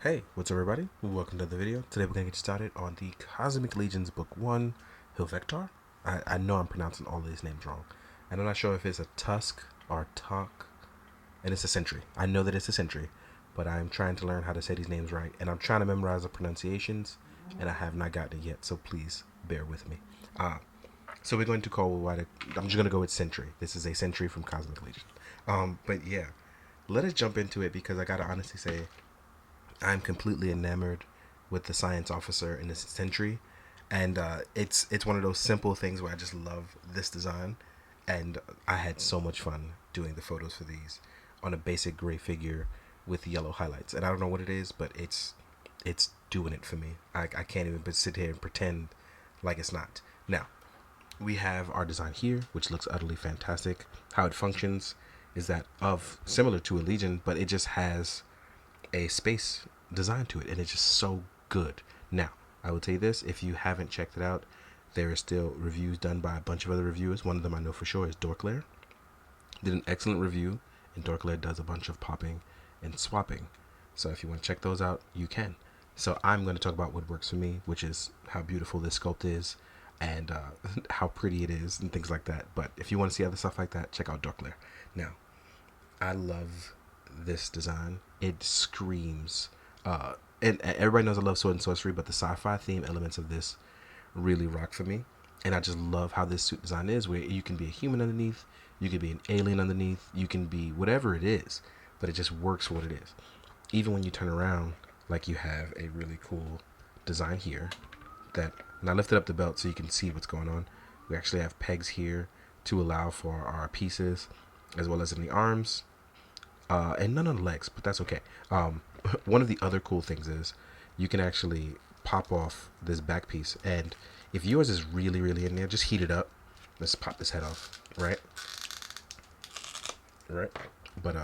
Hey, what's up everybody? Welcome to the video. Today we're going to get started on the Cosmic Legions Book 1, Hvalkatar. I know I'm pronouncing all these names wrong. And I'm not sure if it's a Tusk or Tuck, and it's a SENTRY. I know that it's a SENTRY, but I'm trying to learn how to say these names right. And I'm trying to memorize the pronunciations, and I have not gotten it yet, so please bear with me. So we're going to call what I'm just going to go with SENTRY. This is a SENTRY from Cosmic Legion. But yeah, let us jump into it because I got to honestly say, I'm completely enamored with the science officer in this SENTRY, and it's one of those simple things where I just love this design, and I had so much fun doing the photos for these on a basic gray figure with yellow highlights. And I don't know what it is, but it's doing it for me. I can't even sit here and pretend like it's not. Now we have our design here, which looks utterly fantastic. How it functions is that of similar to a Legion, but it just has a space design to it, and it's just so good. Now, I will tell you this: if you haven't checked it out, there are still reviews done by a bunch of other reviewers. One of them I know for sure is Dorklair. Did an excellent review, and Dorklair does a bunch of popping and swapping. So if you want to check those out, you can. So I'm going to talk about what works for me, which is how beautiful this sculpt is, and how pretty it is, and things like that. But if you want to see other stuff like that, check out Dorklair. Now, I love this design. It screams. And everybody knows I love sword and sorcery, but the sci-fi theme elements of this really rock for me. And I just love how this suit design is, where you can be a human underneath, you can be an alien underneath, you can be whatever it is, but it just works for what it is. Even when you turn around, like you have a really cool design here that, and I lifted up the belt so you can see what's going on. We actually have pegs here to allow for our pieces, as well as in the arms, and none on the legs, but that's okay. One of the other cool things is you can actually pop off this back piece, and if yours is really, really in there, just heat it up. Let's pop this head off, right? Right. But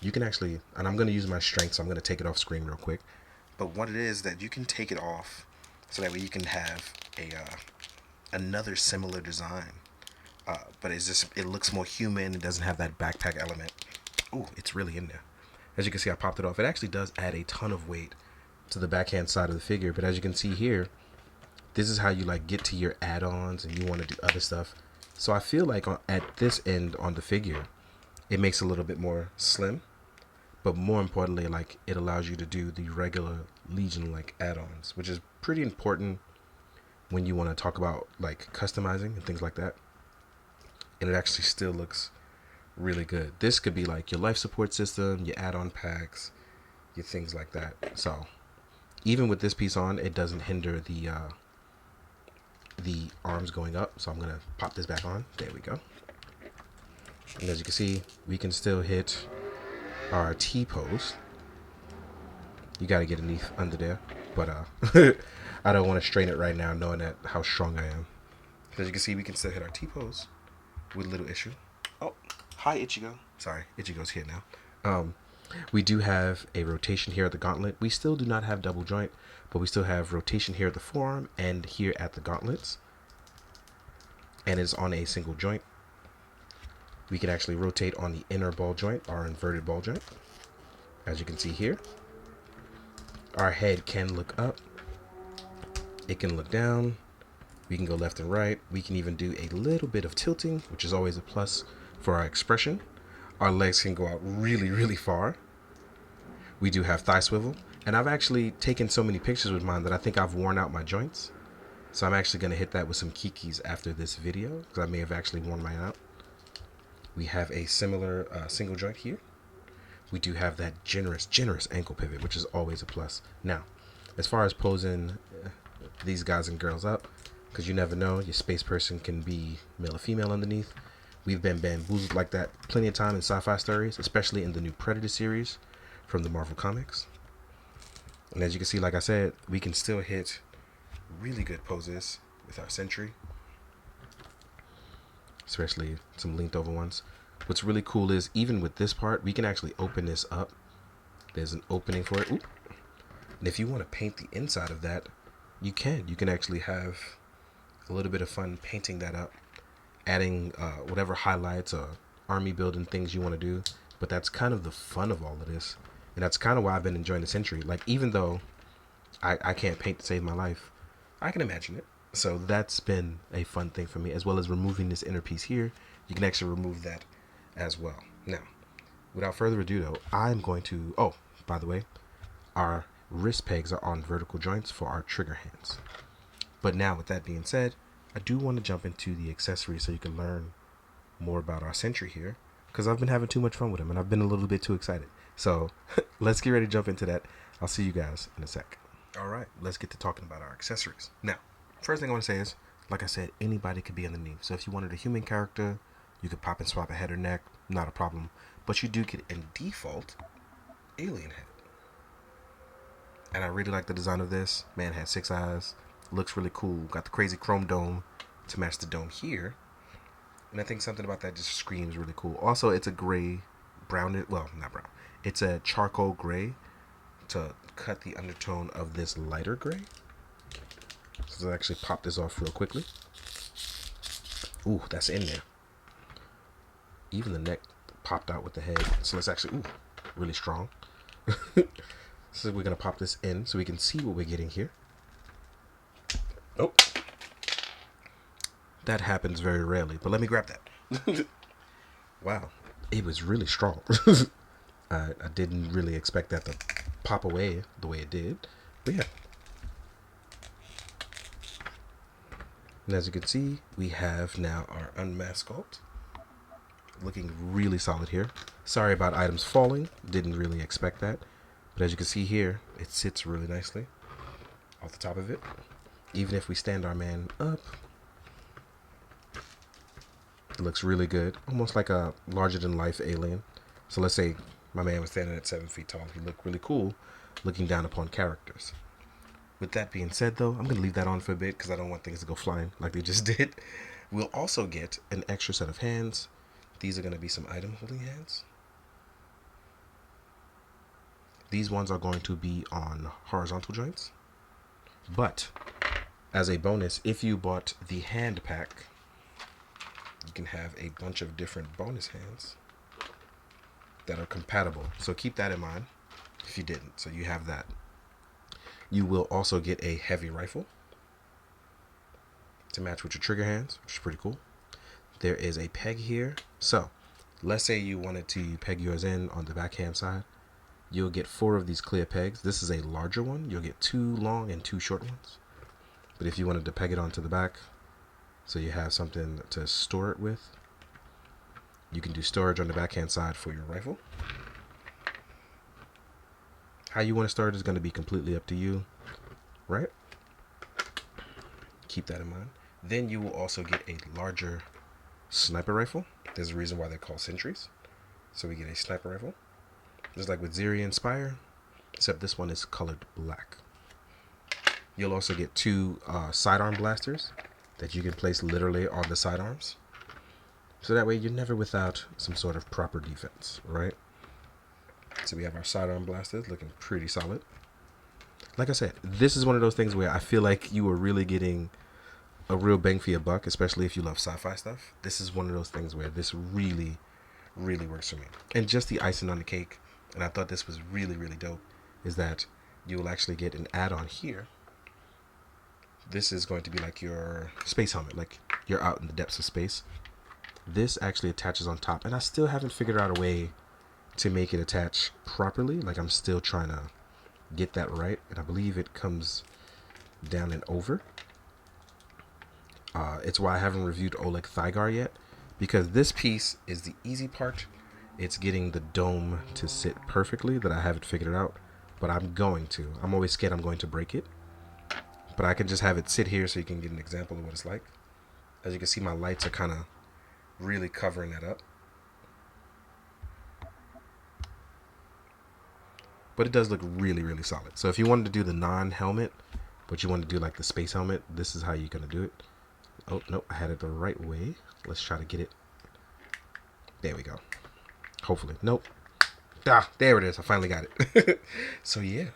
you can actually, and I'm gonna use my strength, so I'm gonna take it off screen real quick. But what it is that you can take it off, so that way you can have a another similar design. But it's just, it looks more human. It doesn't have that backpack element. Ooh, it's really in there. As you can see, I popped it off. It actually does add a ton of weight to the backhand side of the figure. But as you can see here, this is how you like get to your add-ons and you want to do other stuff. So I feel like at this end on the figure, it makes it a little bit more slim. But more importantly, like it allows you to do the regular Legion like add-ons, which is pretty important when you want to talk about like customizing and things like that. And it actually still looks really good. This could be like your life support system, your add-on packs, your things like that. So even with this piece on, it doesn't hinder the arms going up. So I'm gonna pop this back on. There we go. And as you can see, we can still hit our T pose. You gotta get a knee under there, but I don't want to strain it right now, knowing that how strong I am. As you can see, we can still hit our T pose with a little issue. Oh, hi Ichigo. Sorry, Ichigo's here now. We do have a rotation here at the gauntlet. We still do not have double joint, but we still have rotation here at the forearm and here at the gauntlets. And it's on a single joint. We can actually rotate on the inner ball joint, our inverted ball joint. As you can see here, our head can look up. It can look down. We can go left and right. We can even do a little bit of tilting, which is always a plus for our expression. Our legs can go out really, really far. We do have thigh swivel. And I've actually taken so many pictures with mine that I think I've worn out my joints. So I'm actually going to hit that with some kikis after this video, because I may have actually worn mine out. We have a similar single joint here. We do have that generous ankle pivot, which is always a plus. Now, as far as posing these guys and girls up, because you never know, your space person can be male or female underneath. We've been bamboozled like that plenty of time in sci-fi stories, especially in the new Predator series from the Marvel Comics. And as you can see, like I said, we can still hit really good poses with our SENTRY, especially some leaned over ones. What's really cool is even with this part, we can actually open this up. There's an opening for it. Oop. And if you want to paint the inside of that, you can. You can actually have a little bit of fun painting that up, adding whatever highlights or army building things you want to do. But that's kind of the fun of all of this, And that's kind of why I've been enjoying the SENTRY. Like, even though I can't paint to save my life, I can imagine it. So that's been a fun thing for me, as well as removing this inner piece here. You can actually remove that as well. Now, without further ado though, I'm going to, oh, by the way, our wrist pegs are on vertical joints for our trigger hands. But now, with that being said, I do want to jump into the accessories so you can learn more about our SENTRY here, because I've been having too much fun with them and I've been a little bit too excited. So let's get ready to jump into that. I'll see you guys in a sec. All right, let's get to talking about our accessories. Now, first thing I want to say is, like I said, anybody could be underneath. So if you wanted a human character, you could pop and swap a head or neck, not a problem. But you do get, in default, alien head. And I really like the design of this. Man has 6 eyes. Looks really cool. Got the crazy chrome dome to match the dome here. And I think something about that just screams really cool. Also, it's a gray, brown, well, not brown. It's a charcoal gray to cut the undertone of this lighter gray. So let's actually pop this off real quickly. Ooh, that's in there. Even the neck popped out with the head. So let's actually, ooh, really strong. So we're going to pop this in so we can see what we're getting here. Oh. That happens very rarely, but let me grab that. Wow, it was really strong. I didn't really expect that to pop away the way it did, but yeah. And as you can see, we have now our unmasked sculpt. Looking really solid here. Sorry about items falling, didn't really expect that. But as you can see here, it sits really nicely off the top of it. Even if we stand our man up, it looks really good. Almost like a larger-than-life alien. So let's say my man was standing at 7 feet tall. He looked really cool looking down upon characters. With that being said, though, I'm going to leave that on for a bit because I don't want things to go flying like they just did. We'll also get an extra set of hands. These are going to be some item holding hands. These ones are going to be on horizontal joints. But as a bonus, if you bought the hand pack, you can have a bunch of different bonus hands that are compatible. So keep that in mind if you didn't. So you have that. You will also get a heavy rifle to match with your trigger hands, which is pretty cool. There is a peg here. So let's say you wanted to peg yours in on the backhand side. You'll get 4 of these clear pegs. This is a larger one. You'll get 2 long and 2 short ones. But if you wanted to peg it onto the back, so you have something to store it with, you can do storage on the backhand side for your rifle. How you want to start is going to be completely up to you, right? Keep that in mind. Then you will also get a larger sniper rifle. There's a reason why they're called sentries. So we get a sniper rifle. Just like with Ziri and Spire, except this one is colored black. You'll also get 2 sidearm blasters that you can place literally on the sidearms. So that way you're never without some sort of proper defense, right? So we have our sidearm blasters looking pretty solid. Like I said, this is one of those things where I feel like you are really getting a real bang for your buck, especially if you love sci-fi stuff. This is one of those things where this really, really works for me. And just the icing on the cake, and I thought this was really, really dope, is that you will actually get an add-on here. This is going to be like your space helmet, like you're out in the depths of space. This actually attaches on top, and I still haven't figured out a way to make it attach properly. Like, I'm still trying to get that right, and I believe it comes down and over. It's why I haven't reviewed Oleg Thygar yet, because this piece is the easy part. It's getting the dome to sit perfectly that I haven't figured it out, but I'm going to. I'm always scared I'm going to break it, but I can just have it sit here so you can get an example of what it's like. As you can see, my lights are kind of really covering that up. But it does look really, really solid. So if you wanted to do the non-helmet, but you want to do like the space helmet, this is how you're going to do it. Oh, no, I had it the right way. Let's try to get it. There we go. Hopefully. Nope. Ah, there it is. I finally got it. So yeah.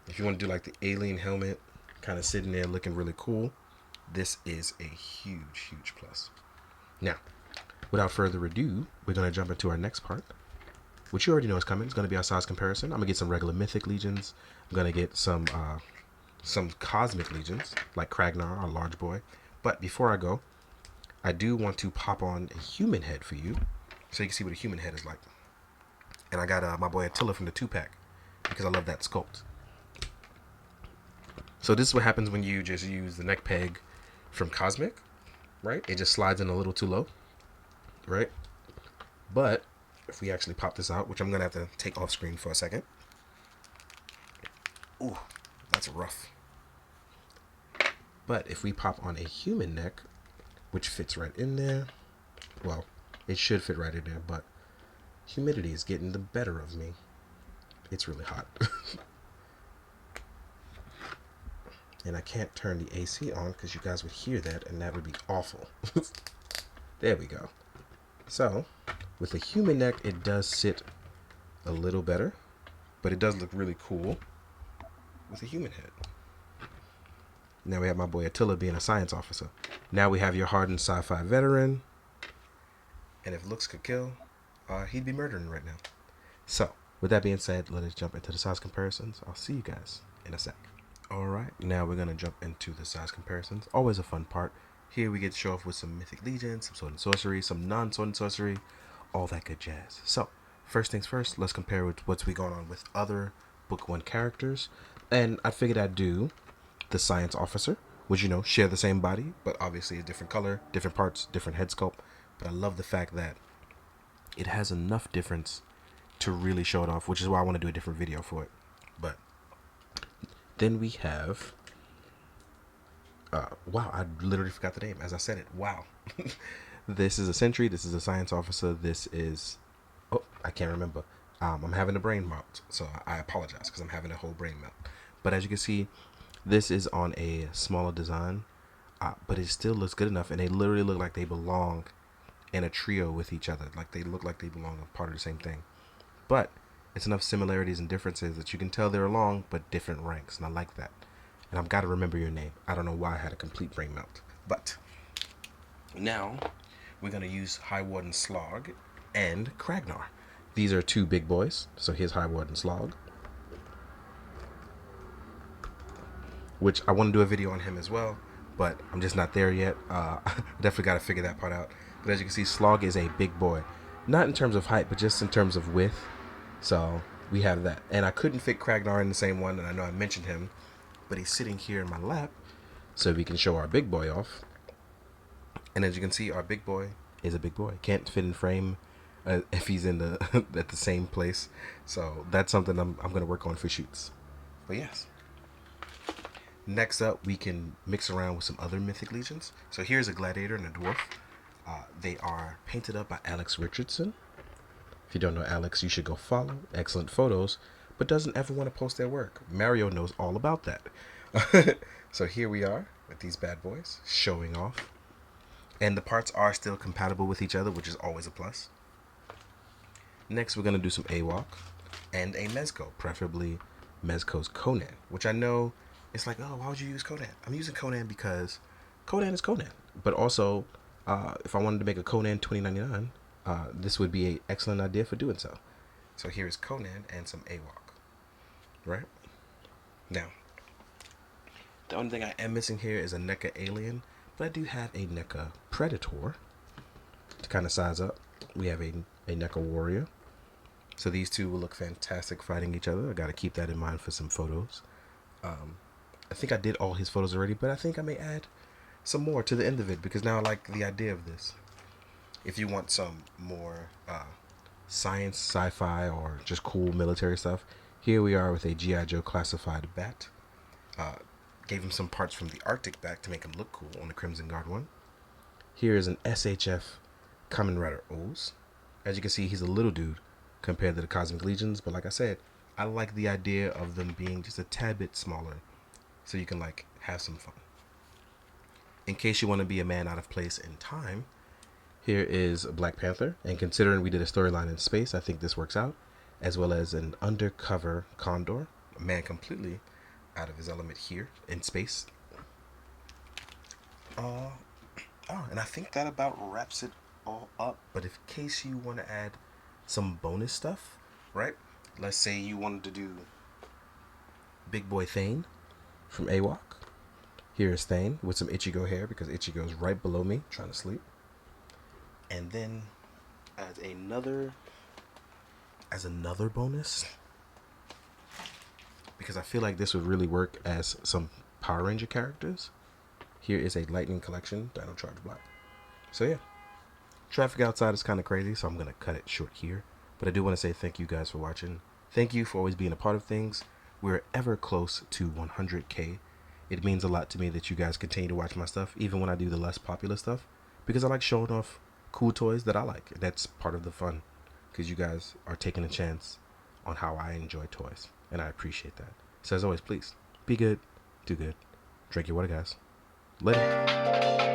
If you want to do like the alien helmet, kind of sitting there looking really cool, this is a huge, huge plus. Now, without further ado, we're going to jump into our next part. which you already know is coming. It's going to be our size comparison. I'm going to get some regular mythic legions. I'm going to get some cosmic legions, like Kragnar, our large boy. But before I go, I do want to pop on a human head for you, so you can see what a human head is like. And I got my boy Attila from the 2-pack, because I love that sculpt. So this is what happens when you just use the neck peg from Cosmic, right? It just slides in a little too low, right? But if we actually pop this out, which I'm going to have to take off screen for a second. Ooh, that's rough. But if we pop on a human neck, which fits right in there, well, it should fit right in there, but humidity is getting the better of me. It's really hot. And I can't turn the AC on because you guys would hear that, and that would be awful. There we go. So, with a human neck, it does sit a little better, but it does look really cool with a human head. Now we have my boy Attila being a science officer. Now we have your hardened sci-fi veteran. And if looks could kill, he'd be murdering right now. So, with that being said, let us jump into the size comparisons. I'll see you guys in a sec. Alright, now we're going to jump into the size comparisons. Always a fun part. Here we get to show off with some mythic legions, some sword and sorcery, some non-sword and sorcery, all that good jazz. So, first things first, let's compare with what's going on with other Book 1 characters. And I figured I'd do the science officer, which, you know, share the same body, but obviously a different color, different parts, different head sculpt. But I love the fact that it has enough difference to really show it off, which is why I want to do a different video for it. But then we have, wow, I literally forgot the name as I said it. Wow. This is a SENTRY. This is a science officer. This is, oh, I can't remember. I'm having a brain melt, so I apologize because I'm having a whole brain melt. But as you can see, this is on a smaller design, but it still looks good enough, and they literally look like they belong in a trio with each other. Like they look like they belong a part of the same thing. But it's enough similarities and differences that you can tell they're along, but different ranks, and I like that. And I've got to remember your name. I don't know why I had a complete brain melt. But now we're going to use High Warden Slog and Kragnar. These are two big boys. So here's High Warden Slog, which I want to do a video on him as well, but I'm just not there yet. Definitely got to figure that part out. But as you can see, Slog is a big boy. Not in terms of height, but just in terms of width. So we have that. And I couldn't fit Kragnar in the same one, and I know I mentioned him, but he's sitting here in my lap, so we can show our big boy off. And as you can see, our big boy is a big boy. Can't fit in frame if he's in the at the same place. So that's something I'm going to work on for shoots. But yes. Next up, we can mix around with some other mythic legions. So here's a gladiator and a dwarf. They are painted up by Alex Richardson. If you don't know Alex, you should go follow. Excellent photos, but doesn't ever want to post their work. Mario knows all about that. So here we are with these bad boys showing off. And the parts are still compatible with each other, which is always a plus. Next, we're going to do some AWOC and a Mezco, preferably Mezco's Conan, which I know it's like, oh, why would you use Conan? I'm using Conan because Conan is Conan. But also, if I wanted to make a Conan 2099, this would be an excellent idea for doing so. So here's Conan and some AWOC, right? Now, the only thing I am missing here is a NECA Alien, but I do have a NECA Predator to kind of size up. We have a NECA Warrior. So these two will look fantastic fighting each other. I got to keep that in mind for some photos. I think I did all his photos already, but I think I may add some more to the end of it because now I like the idea of this. If you want some more science, sci-fi, or just cool military stuff, here we are with a G.I. Joe classified bat. Gave him some parts from the Arctic bat to make him look cool on the Crimson Guard one. Here is an SHF Kamen Rider O's. As you can see, he's a little dude compared to the Cosmic Legions, but like I said, I like the idea of them being just a tad bit smaller so you can like have some fun. In case you want to be a man out of place in time, here is Black Panther, and considering we did a storyline in space, I think this works out, as well as an undercover Condor, a man completely out of his element here in space. And I think that about wraps it all up, but in case you want to add some bonus stuff, right? Let's say you wanted to do Big Boy Thane from AWOC. Here is Thane with some Ichigo hair because Ichigo's right below me trying to sleep. And then as another bonus, because I feel like this would really work as some Power Ranger characters, here is a Lightning Collection Dino Charge Black. So yeah, traffic outside is kind of crazy, so I'm going to cut it short here. But I do want to say thank you guys for watching. Thank you for always being a part of things. We're ever close to 100K. It means a lot to me that you guys continue to watch my stuff, even when I do the less popular stuff, because I like showing off cool toys that I like. That's part of the fun, because you guys are taking a chance on how I enjoy toys, and I appreciate that. So as always, please be good, do good, drink your water, guys. Later.